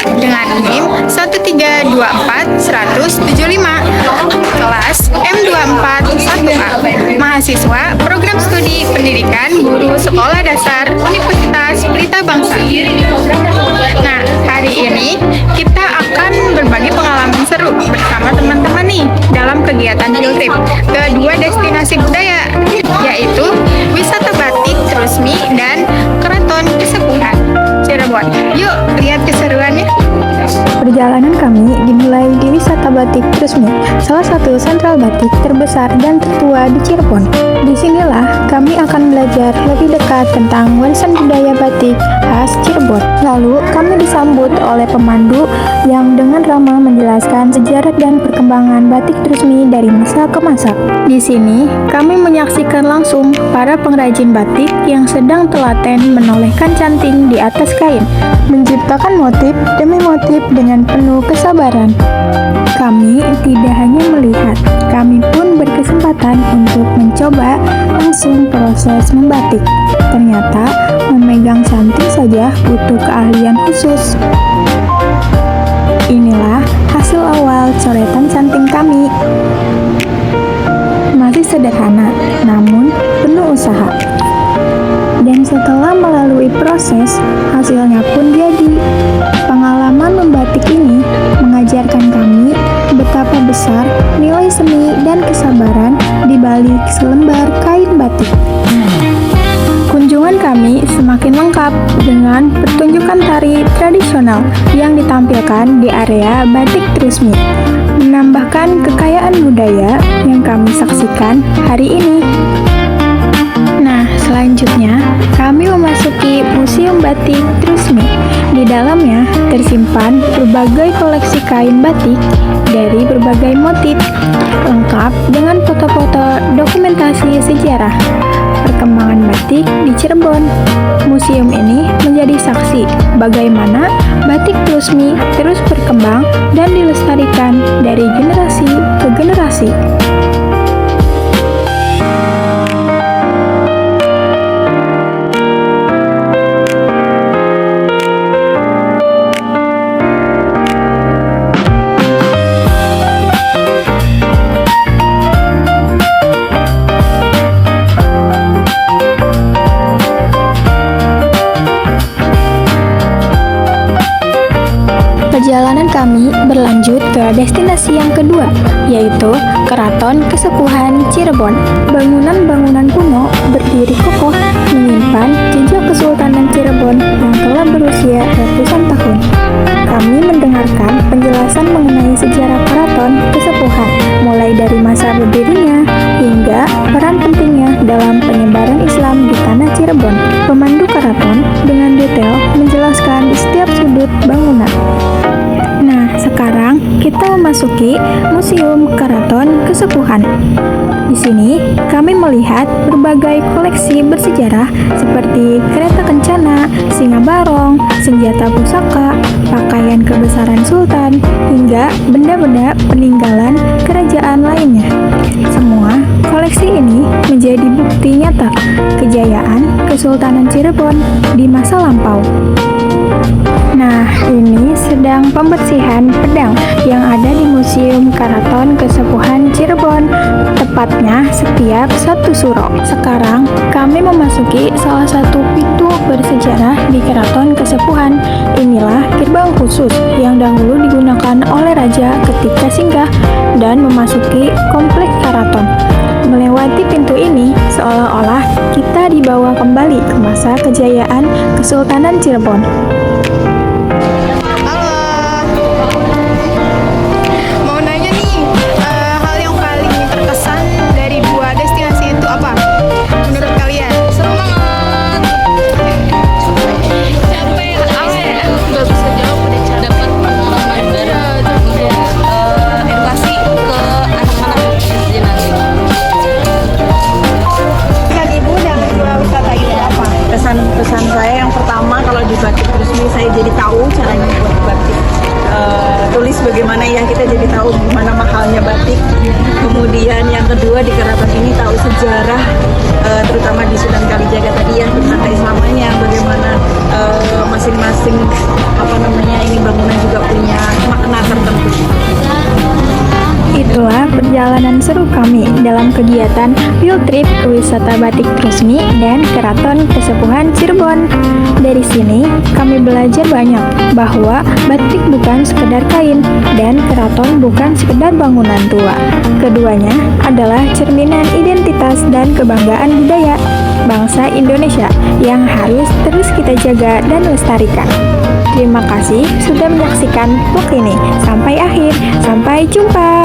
dengan NIM 1324175, kelas M241A, mahasiswa Program Studi Pendidikan Guru Sekolah Dasar Universitas Pelita Bangsa. Nah, hari ini kita akan berbagi pengalaman seru bersama teman-teman nih dalam kegiatan field trip ke dua destinasi budaya, yaitu wisata batik Trusmi dan Keraton Kesepuhan Cirebon. Yuk lihat keseruannya. Perjalanan kami dimulai di wisata batik Trusmi, salah satu sentral batik terbesar dan tertua di Cirebon. Disinilah kami akan belajar lebih dekat tentang warisan budaya batik khas Cirebon. Lalu kami disambut oleh pemandu yang dengan ramah menjelaskan sejarah dan perkembangan batik Trusmi dari masa ke masa. Di sini kami menyaksikan langsung para pengrajin batik yang sedang telaten menolehkan canting di atas kain, menciptakan motif demi motif dengan penuh kesabaran. Kami tidak hanya melihat, kami pun berkesempatan untuk mencoba langsung proses membatik. Ternyata memegang canting saja butuh keahlian khusus. Inilah hasil awal coretan canting kami. Masih sederhana, namun penuh usaha. Dan setelah melalui proses, hasilnya pun jadi. Pengalaman membatik ini mengajarkan kami betapa besar nilai seni dan kesabaran di balik selembar kain batik. Kunjungan kami semakin lengkap dengan pertunjukan tari tradisional yang ditampilkan di area batik Trusmi, menambahkan kekayaan budaya yang kami saksikan hari ini. Nah, selanjutnya kami memasuki Museum Batik Trusmi. Di dalamnya tersimpan berbagai koleksi kain batik dari berbagai motif, lengkap dengan foto-foto dokumentasi sejarah perkembangan batik di Cirebon. Museum ini menjadi saksi bagaimana batik Trusmi terus berkembang dan dilestarikan dari generasi ke generasi. Perjalanan kami berlanjut ke destinasi yang kedua, yaitu Keraton Kesepuhan Cirebon. Bangunan-bangunan kuno berdiri kokoh menyimpan jejak Kesultanan Cirebon yang telah berusia ratusan tahun. Kami mendengarkan penjelasan mengenai sejarah Keraton Kesepuhan, mulai dari masa berdirinya hingga peran pentingnya dalam penyebaran Islam di tanah Cirebon. Pemandu keraton dengan detail menjelaskan di setiap sudut bangunan. Nah, sekarang kita memasuki Museum Keraton Kesepuhan. Di sini kami melihat berbagai koleksi bersejarah seperti kereta kencana, singa barong, senjata pusaka, pakaian kebesaran sultan, hingga benda-benda peninggalan kerajaan lainnya. Semua koleksi ini menjadi bukti nyata kejayaan Kesultanan Cirebon di masa lampau. Nah, ini sedang pembersihan pedang yang ada di Museum Keraton Kesepuhan Cirebon, tepatnya setiap Sabtu Suro. Sekarang kami memasuki salah satu pintu bersejarah di Keraton Kesepuhan. Inilah gerbang khusus yang dahulu digunakan oleh raja ketika singgah dan memasuki kompleks keraton. Melewati pintu ini seolah-olah kita dibawa kembali ke masa kejayaan Kesultanan Cirebon. Pesan saya yang pertama, kalau di batik Trusmi saya jadi tahu caranya buat batik tulis bagaimana ya, kita jadi tahu gimana mahalnya batik. Kemudian yang kedua, di keraton ini tahu sejarah terutama di Sunan Kalijaga tadi ya, tentang keislamannya, bagaimana masing-masing ini bangunan seru kami dalam kegiatan field trip ke wisata Batik Trusmi dan Keraton Kesepuhan Cirebon. Dari sini, kami belajar banyak bahwa batik bukan sekedar kain dan keraton bukan sekedar bangunan tua. Keduanya adalah cerminan identitas dan kebanggaan budaya bangsa Indonesia yang harus terus kita jaga dan lestarikan. Terima kasih sudah menyaksikan vlog ini sampai akhir. Sampai jumpa.